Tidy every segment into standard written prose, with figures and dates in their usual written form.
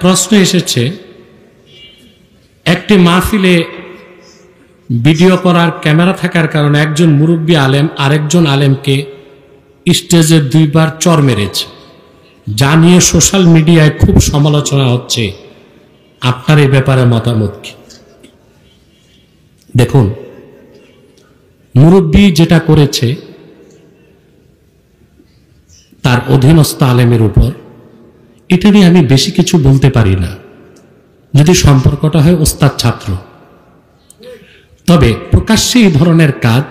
প্রশ্ন এসেছে, একটি মাহফিলে ভিডিও করার ক্যামেরা থাকার কারণে একজন মুরব্বী আলেম আরেকজন আলেমকে স্টেজে 2 বার চর মেরেছে, যা নিয়ে সোশ্যাল মিডিয়ায় খুব সমালোচনা হচ্ছে। আপনার এই ব্যাপারে মতামত কি? দেখুন, মুরব্বী যেটা করেছে তার অধীনস্থ আলেমের উপর, এটা নিয়ে আমি বেশি কিছু বলতে পারি না, যদি সম্পর্কটা হয় ওস্তাদ ছাত্র। তবে প্রকাশ্যে এই ধরনের কাজ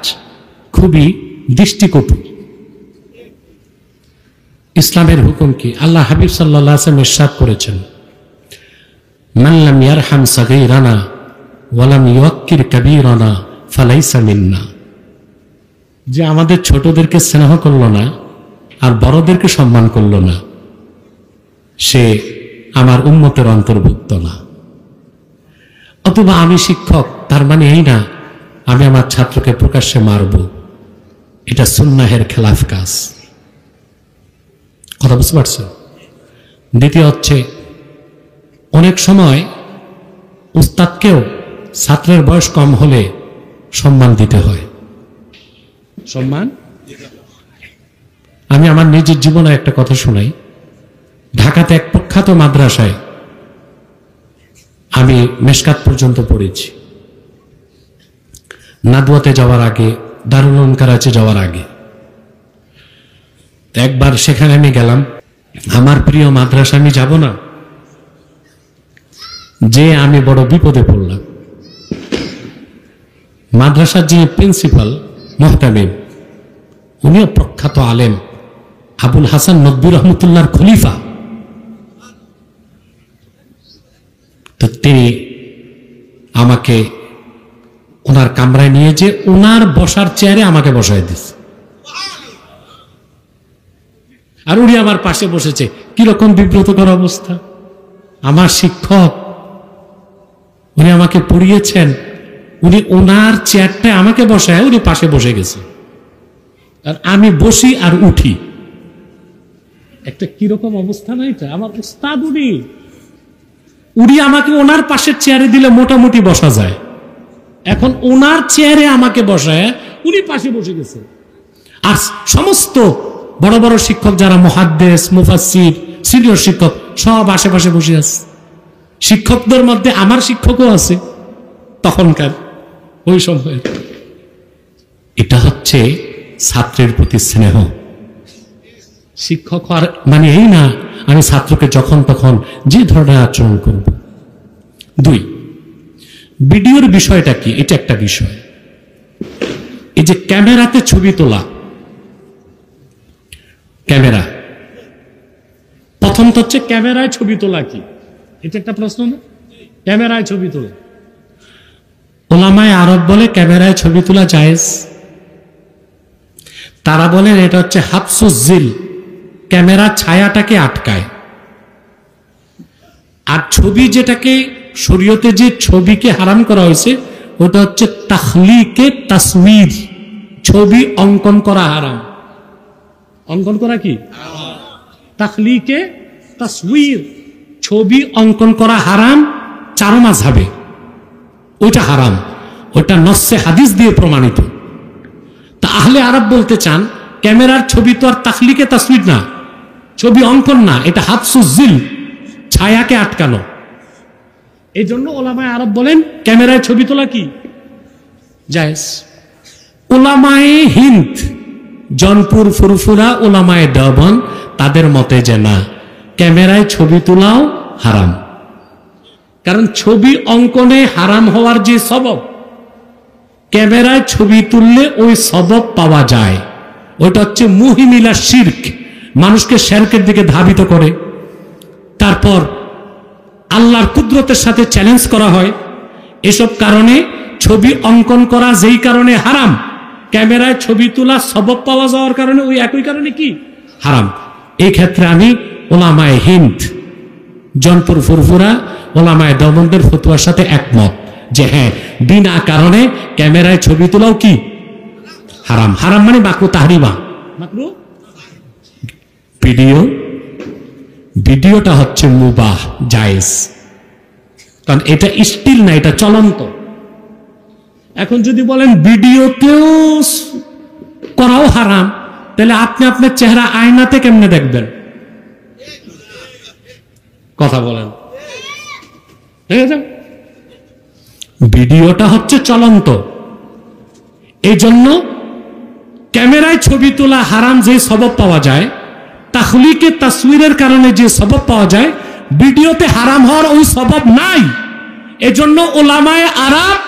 খুবই দৃষ্টিকটু। ইসলামের হুকুম কি? আল্লাহ হাবিব সাল্লাল্লাহু আলাইহি ওয়াসাল্লাম ইরশাদ করেছেন, মান লাম ইয়ারহাম সাগীরানা ওয়া লাম ইউক্কির কাবীরানা ফালাইসা মিন্না। যে আমাদের ছোটদেরকে স্নেহ করলো না আর বড়দেরকে সম্মান করলো না, সে আমার উম্মতের অন্তর্ভুক্ত না। অথবা আমি শিক্ষক, তার মানে এই না আমি আমার ছাত্রকে প্রকাশ্যে মারব। এটা সুন্নাহের খেলাফ কাজ। কথা বুঝতে পারছেন? দ্বিতীয় হচ্ছে, অনেক সময় উস্তাদকেও ছাত্রের বয়স কম হলে সম্মান দিতে হয়। সম্মান, আমি আমার নিজের জীবনে একটা কথা শোনাই। ঢাকাতে এক প্রখ্যাত মাদ্রাসায় আমি মেশকাত পর্যন্ত পড়েছি, নাদওয়াতে যাওয়ার আগে, দারুল উলুম করাচি যাওয়ার আগে। একবার সেখানে আমি গেলাম, আমার প্রিয় মাদ্রাসা, আমি যাব না, যে আমি বড় বিপদে পড়লাম। মাদ্রাসার যিনি প্রিন্সিপাল মুহতামিম, উনিও প্রখ্যাত আলেম, আবুল হাসান নদভী রহমতুল্লাহর খলিফা। তো তিনি আমাকে ওনার কামরায় নিয়ে যে ওনার বসার চেয়ারে আমাকে বসায় দিচ্ছে, আর উনি আমার পাশে বসেছে। কিরকম বিব্রতকর অবস্থা! আমার শিক্ষক, উনি আমাকে পড়িয়েছেন, উনি ওনার চেয়ারটায় আমাকে বসায় উনি পাশে বসে গেছে, আর আমি বসি আর উঠি। একটা কিরকম অবস্থা না এটা? আমার উস্তাদ উনি আমাকে ওনার পাশের চেয়ারে দিলে মোটামুটি বসা যায়, এখন ওনার চেয়ারে আমাকে বসায় উনি পাশে বসে গেছে। আর সমস্ত বড় বড় শিক্ষক যারা মুহাদ্দিস, মুফাসসির, সিনিয়র শিক্ষক, সব আশেপাশে বসে আছে। শিক্ষকদের মধ্যে আমার শিক্ষকও আছে তখনকার, ওই সময়। এটা হচ্ছে ছাত্রের প্রতি স্নেহ। শিক্ষক আর মানে এই না আমি ছাত্রকে যখন তখন যে ধরনের আচরণ করব। 2, ভিডিওর বিষয়টা কি? এটা একটা বিষয়। এই যে ক্যামেরাতে ছবি তোলা, ক্যামেরা, প্রথম তো হচ্ছে ক্যামেরায় ছবি তোলা কি? এটা একটা প্রশ্ন না? ক্যামেরায় ছবি তোলা, উলামায়ে আরব বলে ক্যামেরায় ছবি তোলা জায়েজ। তারা বলেন এটা হচ্ছে হাবসুজ জিল, ক্যামেরা ছায়াটাকে আটকায়। আর ছবি যেটাকে শরীয়তে যে ছবিকে হারাম করা হয়েছে ওটা হচ্ছে তাখলিকে তাসওয়ির, ছবি অঙ্কন করা হারাম। অঙ্কন করা কি? তাখলিকে তাসওয়ির, ছবি অঙ্কন করা হারাম 4 মাযহাবে, ওইটা হারাম, ওটা নস্সে হাদিস দিয়ে প্রমাণিত। তা আহলে আরব বলতে চান ক্যামেরার ছবি তো আর তাখলিকে তাসওয়ির না, ছবি অঙ্কন না, এটা হাবসুজ জিল, ছায়াকে আটকানো। এই জন্য উলামায়ে আরব বলেন ক্যামেরায় ছবি তোলা কি? জায়েজ। উলামায়ে হিন্দ, জনপুর, ফুরফুরা, উলামায়ে দেওবন্দ, তাদের মতে যে না, ক্যামেরায় ছবি তোলাও হারাম। কারণ ছবি অঙ্কনে হারাম হওয়ার যে সবব, ক্যামেরায় ছবি তুললে ওই সবব পাওয়া যায়। ওইটা হচ্ছে মুহিমিলা শিরক, মানুষকে শিরকের দিকে ধাবিত করে। তারপর আল্লাহর কুদরতের সাথে চ্যালেঞ্জ করা হয়। এসব কারণে ছবি অঙ্কন করা যেই কারণে হারাম, ক্যামেরায় ছবি তোলা সবব পাওয়া যাওয়ার কারণে ওই একই কারণে কি হারাম। এই ক্ষেত্রে আমি উলামায়ে হিন্দ, জনপুর, ফুরফুরা, উলামায়ে দেওবন্দের ফতোয়ার সাথে একমত যে হ্যাঁ, বিনা কারণে ক্যামেরায় ছবি তোলাও কি হারাম। হারাম মানে মাকরু তাহরিমা, মাকরু। ভিডিওটা হচ্ছে মুবাহ, জায়েজ, কারণ এটা স্টিল না, এটা চলন্ত। এখন যদি বলেন ভিডিওতেও করাও হারাম, তাহলে আপনি আপনার চেহারা আয়নাতে কেমনে দেখবেন? কথা বলেন, ঠিক আছে? ভিডিওটা হচ্ছে চলন্ত, এই জন্য ক্যামেরায় ছবি তোলা হারাম যে সবব পাওয়া যায়, তাখলিকে তাসওয়িরের কারণে যে সবব পাওয়া যায়, ভিডিওতে হারাম হওয়ার ওই সবব নাই। এজন্য ওলামায়ে আরব,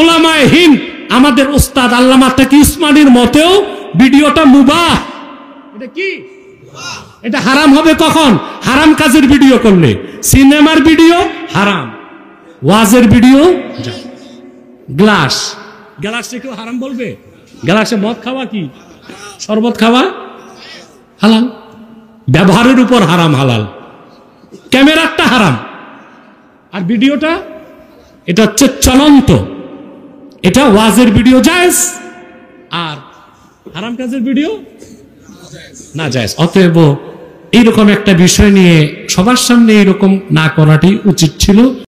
ওলামায়ে হিন্দ, আমাদের উস্তাদ আল্লামা তাকি উসমানীর মতেও ভিডিওটা মুবাহ। এটা কি? এটা হারাম হবে কখন? হারাম কাজের ভিডিও করলে। সিনেমার ভিডিও হারাম, ওয়াজের ভিডিও। গ্লাস, গ্লাসে কেউ হারাম বলবে? গ্লাসে মদ খাওয়া কি, শরবত খাওয়া হালাল, ব্যবহারের উপর হারাম হালাল। ক্যামেরাটা হারাম, আর ভিডিওটা এটা হচ্ছে চলন্ত, এটা ওয়াজের ভিডিও জায়েজ, আর হারাম কাজের ভিডিও না জায়েজ। অতএব এইরকম একটা বিষয় নিয়ে সবার সামনে এরকম না করাটাই উচিত ছিল।